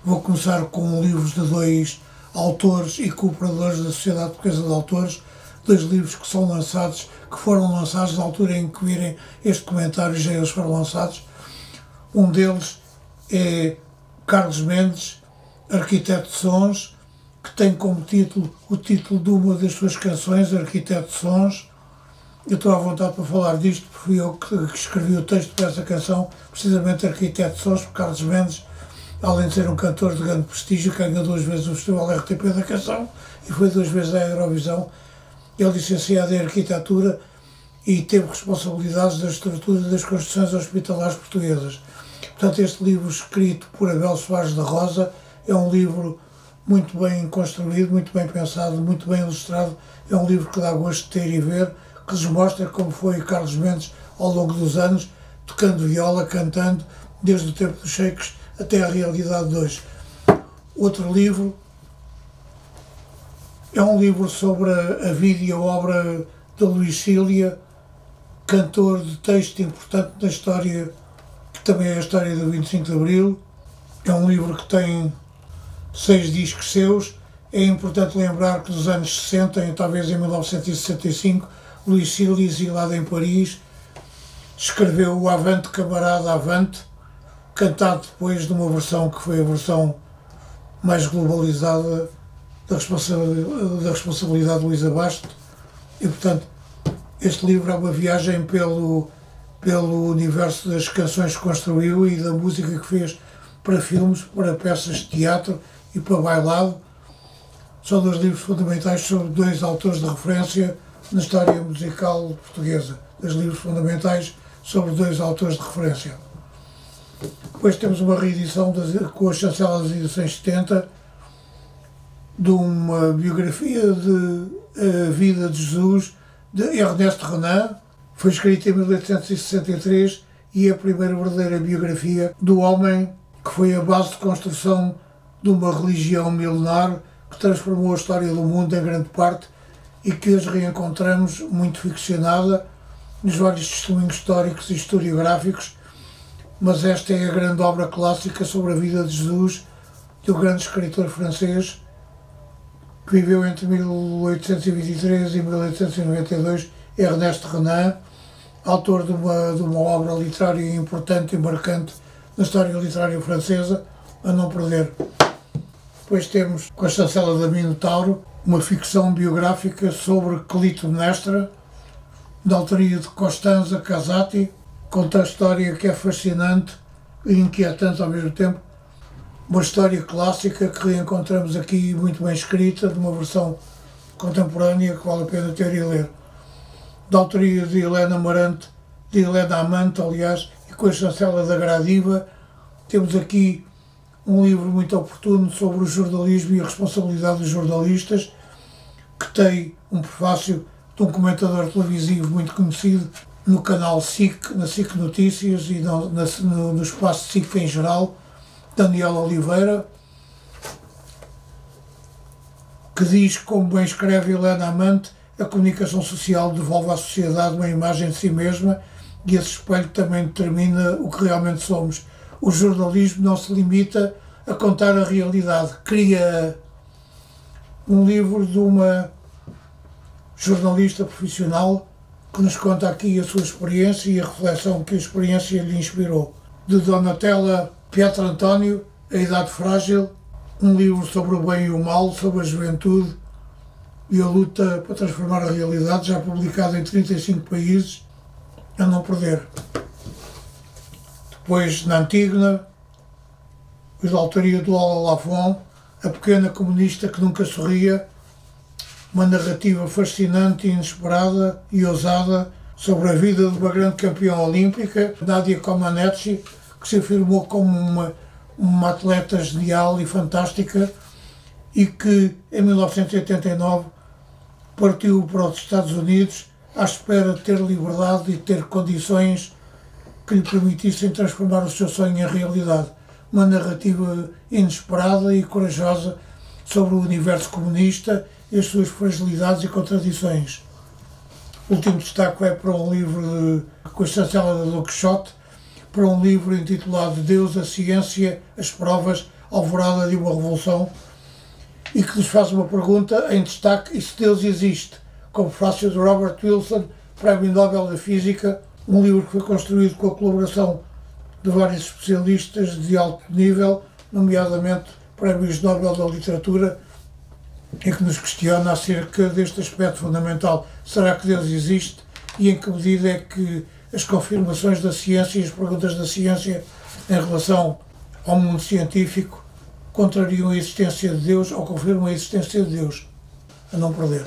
Vou começar com livros de dois autores e cooperadores da Sociedade Portuguesa de Autores, dois livros que foram lançados na altura em que virem este comentário, já eles foram lançados. Um deles é Carlos Mendes, Arquiteto de Sons, que tem como título o título de uma das suas canções, Arquiteto de Sons. Eu estou à vontade para falar disto, porque fui eu que escrevi o texto para essa canção, precisamente Arquiteto de Sons, porque Carlos Mendes, além de ser um cantor de grande prestígio, ganhou 2 vezes o Festival RTP da Canção e foi 2 vezes à Eurovisão. Ele é licenciado em Arquitetura e teve responsabilidades da estrutura das construções hospitalares portuguesas. Portanto, este livro, escrito por Abel Soares da Rosa, é um livro muito bem construído, muito bem pensado, muito bem ilustrado. É um livro que dá gosto de ter e ver, que nos mostra como foi Carlos Mendes ao longo dos anos, tocando viola, cantando, desde o tempo dos Shakes até à realidade de hoje. Outro livro é um livro sobre a vida e a obra de Luís Cília, cantor de texto importante da história, que também é a história do 25 de Abril. É um livro que tem 6 discos seus. É importante lembrar que nos anos 60, talvez em 1965, Luís Cília, exilado em Paris, escreveu o Avante Camarada Avante, cantado depois de uma versão que foi a versão mais globalizada da responsabilidade de Luísa Bastos. E, portanto, este livro é uma viagem pelo universo das canções que construiu e da música que fez para filmes, para peças de teatro e para bailado. São 2 livros fundamentais sobre 2 autores de referência na história musical portuguesa. 2 livros fundamentais sobre 2 autores de referência. Depois temos uma reedição com a chancela das edições 70 de uma biografia de A Vida de Jesus de Ernest Renan. Foi escrita em 1863 e é a primeira verdadeira biografia do homem que foi a base de construção de uma religião milenar que transformou a história do mundo em grande parte e que hoje reencontramos muito ficcionada nos vários testemunhos históricos e historiográficos. Mas esta é a grande obra clássica sobre a vida de Jesus, do grande escritor francês que viveu entre 1823 e 1892, Ernest Renan, autor de uma obra literária importante e marcante na história literária francesa, a não perder. Depois temos, com a chancela da Minotauro, uma ficção biográfica sobre Clitemnestra, da autoria de Costanza Casati. Conta a história que é fascinante e inquietante ao mesmo tempo. Uma história clássica que reencontramos aqui muito bem escrita, de uma versão contemporânea que vale a pena ter e ler. Da autoria de Helena Amante, aliás, e com a chancela da Gradiva. Temos aqui um livro muito oportuno sobre o jornalismo e a responsabilidade dos jornalistas, que tem um prefácio de um comentador televisivo muito conhecido no canal SIC, na SIC Notícias e no espaço SIC em geral, Daniel Oliveira, que diz, como bem escreve Helena Amante, a comunicação social devolve à sociedade uma imagem de si mesma e esse espelho também determina o que realmente somos. O jornalismo não se limita a contar a realidade. Cria um livro de uma jornalista profissional que nos conta aqui a sua experiência e a reflexão que a experiência lhe inspirou. De Donatella Pietrantonio, A Idade Frágil, um livro sobre o bem e o mal, sobre a juventude e a luta para transformar a realidade, já publicado em 35 países, a não perder. Depois, na Antígona, da autoria de Lola Lafont, A Pequena Comunista que Nunca Sorria, uma narrativa fascinante, inesperada e ousada sobre a vida de uma grande campeã olímpica, Nadia Comaneci, que se afirmou como uma atleta genial e fantástica e que, em 1989, partiu para os Estados Unidos à espera de ter liberdade e ter condições que lhe permitissem transformar o seu sonho em realidade. Uma narrativa inesperada e corajosa sobre o universo comunista e as suas fragilidades e contradições. O último destaque é para um livro com a chancela da Don Quixote, para um livro intitulado Deus, a Ciência, as Provas, alvorada de uma revolução, e que nos faz uma pergunta em destaque: e se Deus existe? Com o prefácio de Robert Wilson, Prémio Nobel da Física, um livro que foi construído com a colaboração de vários especialistas de alto nível, nomeadamente Prémios Nobel da Literatura, em que nos questiona acerca deste aspecto fundamental: será que Deus existe? E em que medida é que as confirmações da ciência e as perguntas da ciência em relação ao mundo científico contrariam a existência de Deus ou confirmam a existência de Deus? A não perder.